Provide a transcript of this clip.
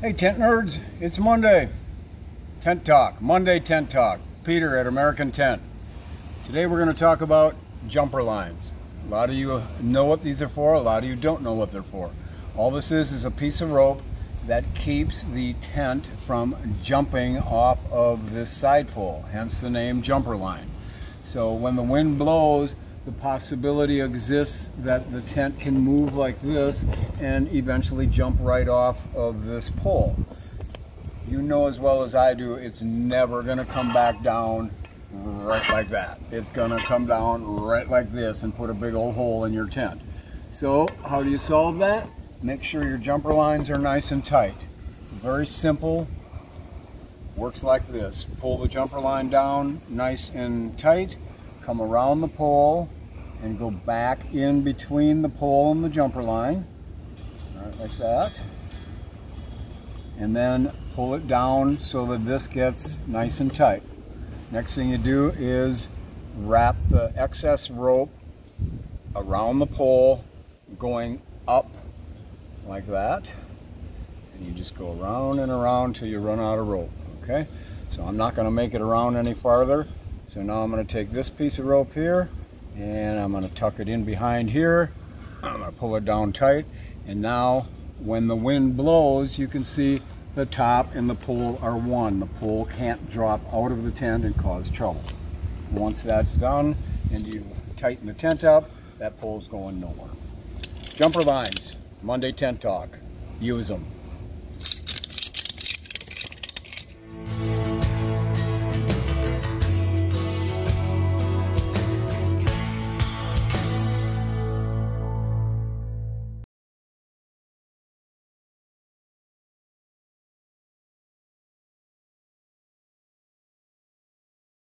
Hey tent nerds, it's Monday. Tent Talk, Monday Tent Talk. Peter at American Tent. Today we're going to talk about jumper lines. A lot of you know what these are for, a lot of you don't know what they're for. All this is a piece of rope that keeps the tent from jumping off of this side pole, hence the name jumper line. So when the wind blows, the possibility exists that the tent can move like this and eventually jump right off of this pole. You know as well as I do, it's never going to come back down right like that. It's going to come down right like this and put a big old hole in your tent. So how do you solve that? Make sure your jumper lines are nice and tight. Very simple. Works like this. Pull the jumper line down nice and tight. Come around the pole and go back in between the pole and the jumper line. Right, like that. And then pull it down so that this gets nice and tight. Next thing you do is wrap the excess rope around the pole going up like that. And you just go around and around till you run out of rope. Okay? So I'm not going to make it around any farther. So now I'm going to take this piece of rope here and I'm going to tuck it in behind here. I'm going to pull it down tight, and now when the wind blows you can see the top and the pole are one. The pole can't drop out of the tent and cause trouble. Once that's done and you tighten the tent up, that pole's going nowhere. Jumper lines, Monday Tent Talk. Use them.